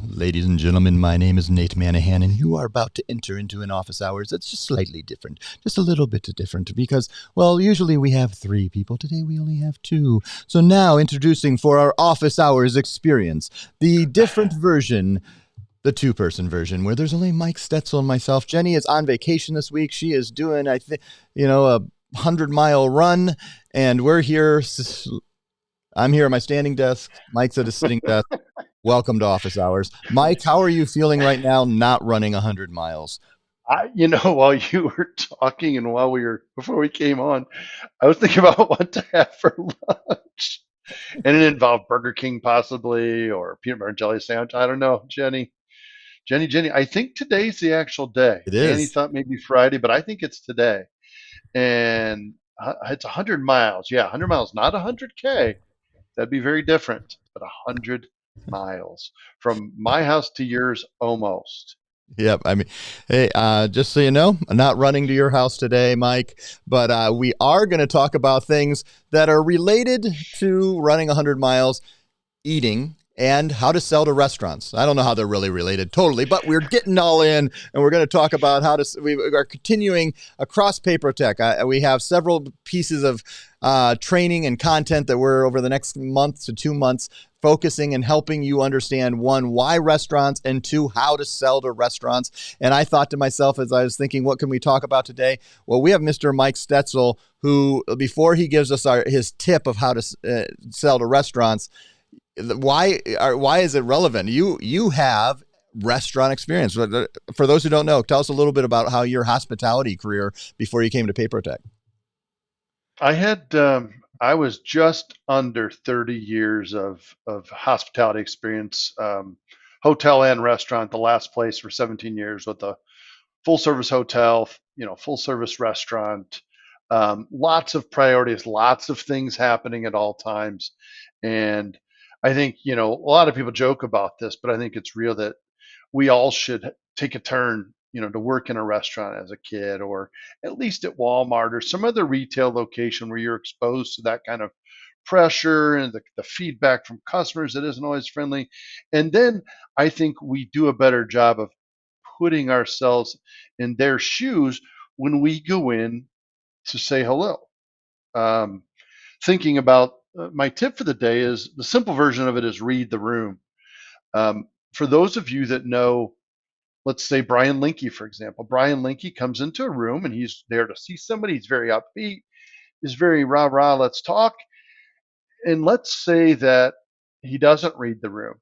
Ladies and gentlemen, my name is Nate Manahan, and you are about to enter into an office hours that's just slightly different, just a little bit different, because, well, usually we have three people. Today we only have two. So now, introducing for our office hours experience, the different version, the two-person version, where there's only Mike Stetzel and myself. Jenny is on vacation this week. She is doing, I think, a 100-mile run, and we're here. I'm here at my standing desk. Mike's at his sitting desk. Welcome to office hours. Mike, how are you feeling right now not running 100 miles? While you were talking and before we came on, I was thinking about what to have for lunch. And it involved Burger King possibly or peanut butter and jelly sandwich. I don't know, Jenny. Jenny, I think today's the actual day. It Danny is. thought maybe Friday, but I think it's today. And it's 100 miles. Yeah, 100 miles, not 100K. That'd be very different, but 100 miles from my house to yours almost. Yep. I mean, hey, just so you know, I'm not running to your house today, Mike, but we are going to talk about things that are related to running 100 miles, eating, and how to sell to restaurants. I don't know how they're really related totally, but we're getting all in, and we're going to talk about how to. We are continuing across Paper Tech. We have several pieces of training and content that we're over the next month to 2 months focusing and helping you understand, one, why restaurants, and two, how to sell to restaurants. And I thought to myself as I was thinking, what can we talk about today? Well, we have Mr. Mike Stetzel, who, before he gives us his tip of how to sell to restaurants, why is it relevant? You have restaurant experience. For those who don't know, tell us a little bit about how your hospitality career before you came to PaperTech. I was just under 30 years of hospitality experience, hotel and restaurant. The last place for 17 years with a full service hotel, full service restaurant. Lots of priorities, lots of things happening at all times. And I think, a lot of people joke about this, but I think it's real that we all should take a turn, to work in a restaurant as a kid, or at least at Walmart or some other retail location where you're exposed to that kind of pressure and the feedback from customers that isn't always friendly. And then I think we do a better job of putting ourselves in their shoes when we go in to say hello. Um, Thinking about my tip for the day is the simple version of it is read the room. For those of you that know, let's say Brian Linky, for example. Brian Linky comes into a room and he's there to see somebody. He's very upbeat. He's very rah rah. Let's talk. And let's say that he doesn't read the room,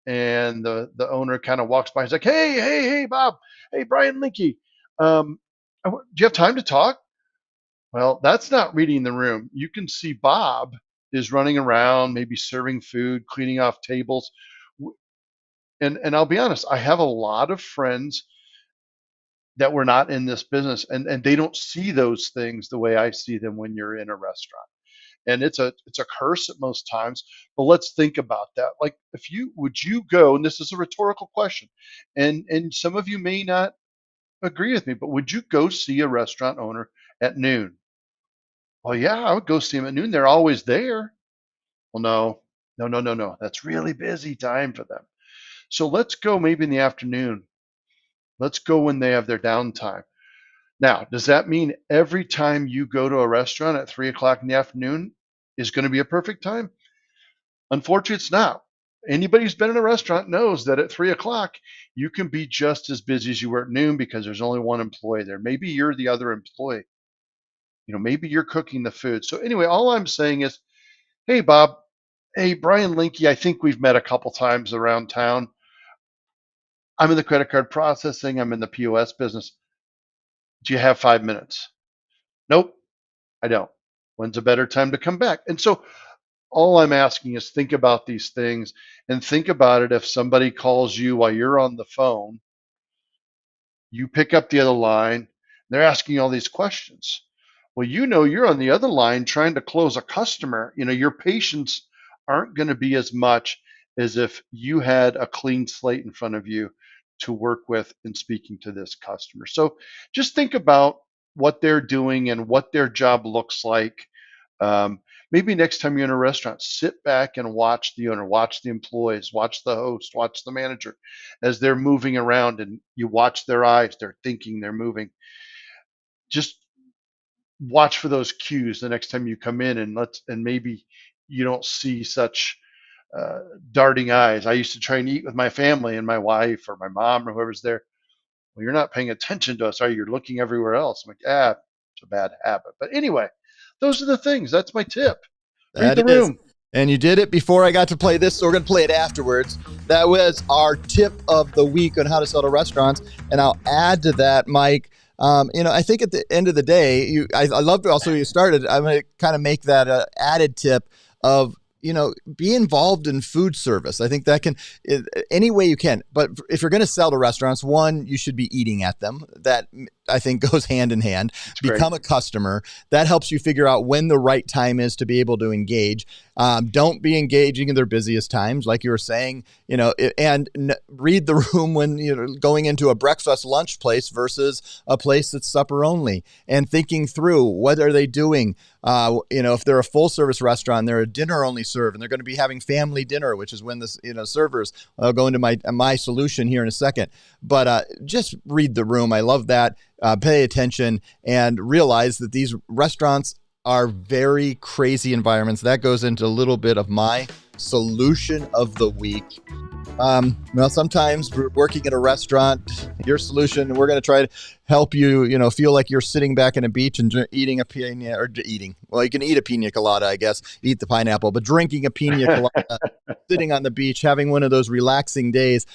and the owner kind of walks by. He's like, hey, Bob. Hey, Brian Linky. Do you have time to talk? Well, that's not reading the room. You can see Bob is running around, maybe serving food, cleaning off tables. And I'll be honest, I have a lot of friends that were not in this business, and they don't see those things the way I see them when you're in a restaurant. And it's a curse at most times, but let's think about that. Like, if you would you go, and this is a rhetorical question, and some of you may not agree with me, but would you go see a restaurant owner at noon? Well, yeah, I would go see them at noon. They're always there. Well, no. That's really busy time for them. So let's go maybe in the afternoon. Let's go when they have their downtime. Now, does that mean every time you go to a restaurant at 3 o'clock in the afternoon is going to be a perfect time? Unfortunately, it's not. Anybody who's been in a restaurant knows that at 3 o'clock, you can be just as busy as you were at noon because there's only one employee there. Maybe you're the other employee. Maybe you're cooking the food. So, anyway, all I'm saying is, hey, Bob, hey, Brian Linky, I think we've met a couple times around town. I'm in the credit card processing, I'm in the POS business. Do you have 5 minutes? Nope, I don't. When's a better time to come back? And so all I'm asking is think about these things and think about it. If somebody calls you while you're on the phone, you pick up the other line, they're asking you all these questions. Well, you're on the other line trying to close a customer. Your patience aren't going to be as much as if you had a clean slate in front of you to work with in speaking to this customer. So just think about what they're doing and what their job looks like. Um, maybe next time you're in a restaurant, sit back and watch the owner, watch the employees, watch the host, watch the manager as they're moving around, and you watch their eyes, they're thinking, they're moving. Just watch for those cues the next time you come in, and maybe you don't see such uh, darting eyes. I used to try and eat with my family and my wife or my mom or whoever's there. Well, you're not paying attention to us, are you? You're looking everywhere else. I'm like, it's a bad habit. But anyway, those are the things. That's my tip. Read the That is. room. And you did it before I got to play this, so we're going to play it afterwards. That was our tip of the week on how to sell to restaurants. And I'll add to that, Mike. I think at the end of the day, I love also you started. I'm going to kind of make that added tip of, be involved in food service. I think that any way you can. But if you're going to sell to restaurants, one, you should be eating at them. That I think goes hand in hand. Become a customer. That helps you figure out when the right time is to be able to engage. Don't be engaging in their busiest times, like you were saying, and read the room when you're going into a breakfast lunch place versus a place that's supper only, and thinking through what are they doing. If they're a full service restaurant, they're a dinner only serve, and they're going to be having family dinner, which is when this, servers, I'll go into my solution here in a second, but just read the room. I love that. Pay attention and realize that these restaurants are very crazy environments. That goes into a little bit of my solution of the week. Sometimes we're working at a restaurant, your solution, we're going to try to help you, feel like you're sitting back on a beach and eating a pina, or eating. Well, you can eat a pina colada, I guess, eat the pineapple, but drinking a pina colada, sitting on the beach, having one of those relaxing days.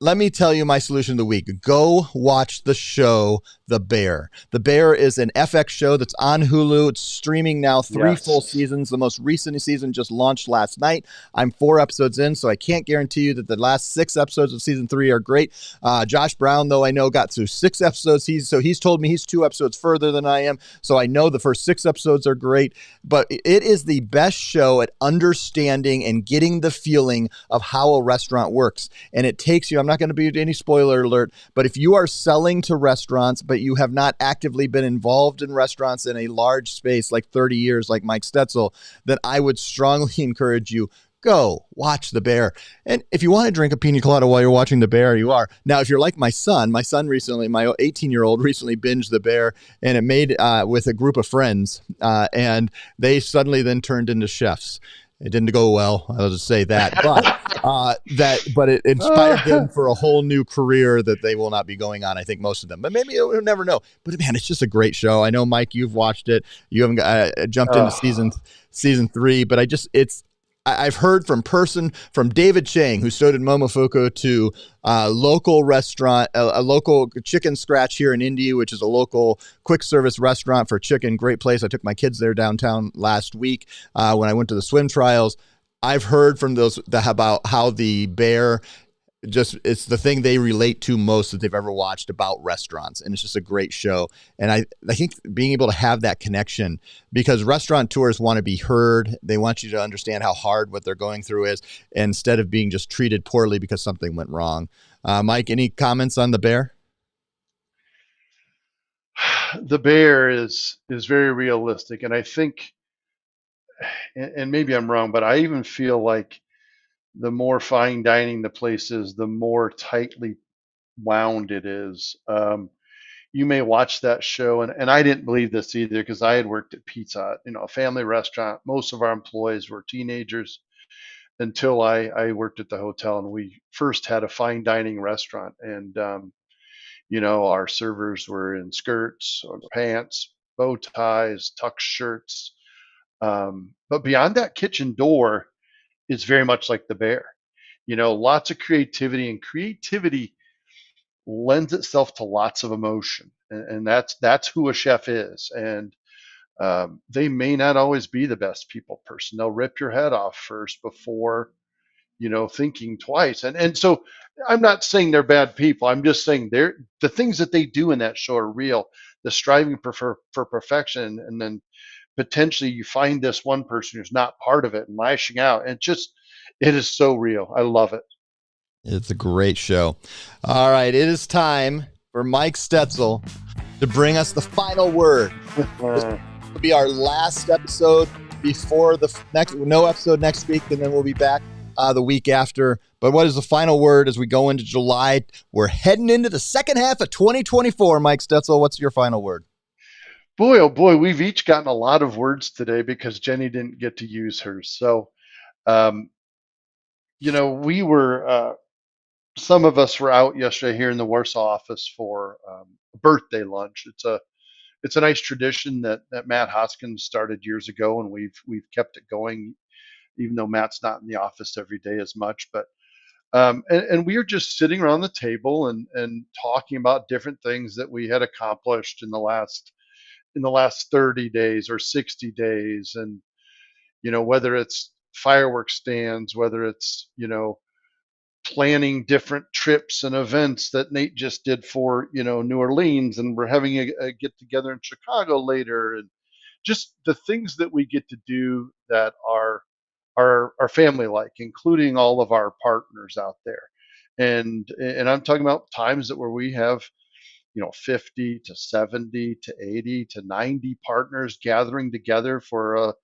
Let me tell you my solution of the week. Go watch the show, The Bear. The Bear is an FX show that's on Hulu. It's streaming now, 3 full seasons. The most recent season just launched last night. I'm 4 episodes in, so I can't guarantee you that the last 6 episodes of season 3 are great. Josh Brown, though, I know got through 6 episodes. He's told me he's 2 episodes further than I am, so I know the first 6 episodes are great. But it is the best show at understanding and getting the feeling of how a restaurant works. And it takes you, I'm not going to be any spoiler alert, but if you are selling to restaurants, but you have not actively been involved in restaurants in a large space like 30 years, like Mike Stetzel, then I would strongly encourage you, go watch The Bear. And if you want to drink a pina colada while you're watching The Bear, you are. Now, if you're like my son recently, my 18-year-old recently binged The Bear, and it made with a group of friends, and they suddenly then turned into chefs. It didn't go well, I'll just say that. But it inspired them for a whole new career that they will not be going on, I think, most of them. But maybe we'll never know. But man, it's just a great show. I know, Mike, you've watched it. You haven't jumped into season 3, but I've heard from David Chang, who started Momofuku, to a local restaurant, a local chicken scratch here in Indy, which is a local quick service restaurant for chicken. Great place. I took my kids there downtown last week when I went to the swim trials. I've heard from about how The Bear, it's the thing they relate to most that they've ever watched about restaurants. And it's just a great show. And I think being able to have that connection, because restaurateurs want to be heard. They want you to understand how hard what they're going through is, instead of being just treated poorly because something went wrong. Mike, any comments on The Bear? The Bear is very realistic. And I think, and maybe I'm wrong, but I even feel like the more fine dining the place is, the more tightly wound it is. You may watch that show, and I didn't believe this either, because I had worked at Pizza Hut, a family restaurant. Most of our employees were teenagers until I worked at the hotel, and we first had a fine dining restaurant. And, our servers were in skirts or pants, bow ties, tuck shirts. But beyond that kitchen door, is very much like The Bear. Lots of creativity, and creativity lends itself to lots of emotion, and that's who a chef is. And they may not always be the best people person. They'll rip your head off first before thinking twice. And so I'm not saying they're bad people. I'm just saying the things that they do in that show are real. The striving for perfection, and then potentially you find this one person who's not part of it and lashing out. And it is so real. I love it. It's a great show. All right. It is time for Mike Stetzel to bring us the final word. This will be our last episode before the next, no episode next week, and then we'll be back the week after. But what is the final word as we go into July? We're heading into the second half of 2024. Mike Stetzel, what's your final word? Boy, oh boy, we've each gotten a lot of words today because Jenny didn't get to use hers. So, um, we were, some of us were out yesterday here in the Warsaw office for a birthday lunch. It's a nice tradition that Matt Hoskins started years ago, and we've kept it going, even though Matt's not in the office every day as much. But and we were just sitting around the table and talking about different things that we had accomplished in the last 30 days or 60 days, and whether it's fireworks stands, whether it's planning different trips and events that Nate just did for New Orleans, and we're having a get together in Chicago later, and just the things that we get to do that are our family like, including all of our partners out there. And I'm talking about times that where we have 50 to 70 to 80 to 90 partners gathering together for a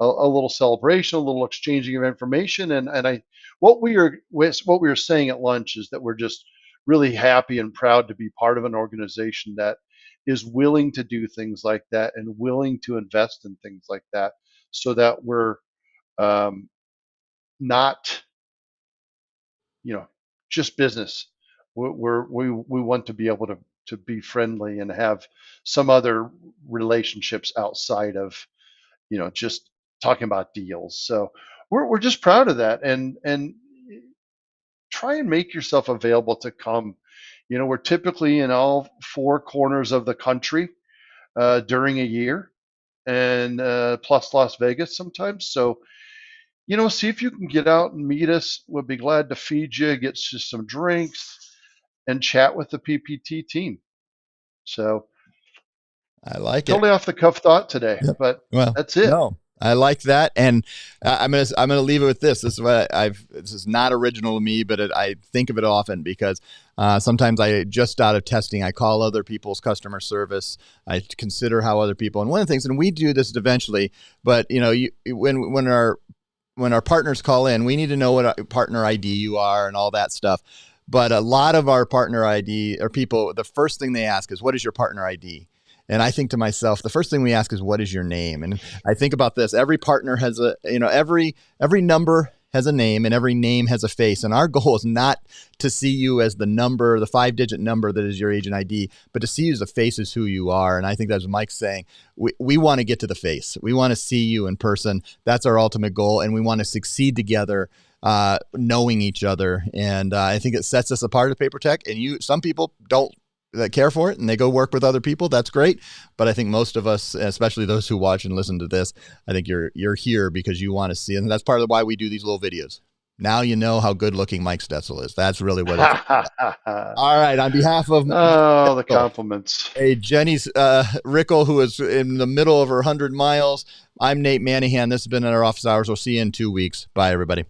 little celebration, a little exchanging of information. And what we were saying at lunch is that we're just really happy and proud to be part of an organization that is willing to do things like that and willing to invest in things like that, so that we're not just business. We want to be able to be friendly and have some other relationships outside of just talking about deals. So we're just proud of that, and try and make yourself available to come. We're typically in all four corners of the country during a year, and plus Las Vegas sometimes. So see if you can get out and meet us. We'll be glad to feed you, get you some drinks, and chat with the PPT team. So I like totally it. off the cuff thought today, Yep. but Well, that's it. no, I like that, and I'm gonna leave it with this. This is what This is not original to me, but I think of it often because sometimes I just out of testing, I call other people's customer service. I consider how other people, and one of the things, and we do this eventually, but when our partners call in, we need to know what partner ID you are and all that stuff. But a lot of our partner ID or people, the first thing they ask is, what is your partner ID? And I think to myself, the first thing we ask is, what is your name? And I think about this. Every partner has every number has a name, and every name has a face. And our goal is not to see you as the number, the 5-digit number that is your agent ID, but to see you as the face is who you are. And I think that's what Mike's saying. We want to get to the face. We want to see you in person. That's our ultimate goal. And we want to succeed together, knowing each other. And I think it sets us apart at PaperTech. And some people don't that care for it and they go work with other people. That's great. But I think most of us, especially those who watch and listen to this, I think you're here because you want to see it. And that's part of why we do these little videos. Now you know how good looking Mike Stetzel is. That's really what it's all right. On behalf of the compliments. Hey, Jenny's Rickle, who is in the middle of her 100 miles. I'm Nate Manahan. This has been in our office hours. We'll see you in 2 weeks. Bye, everybody.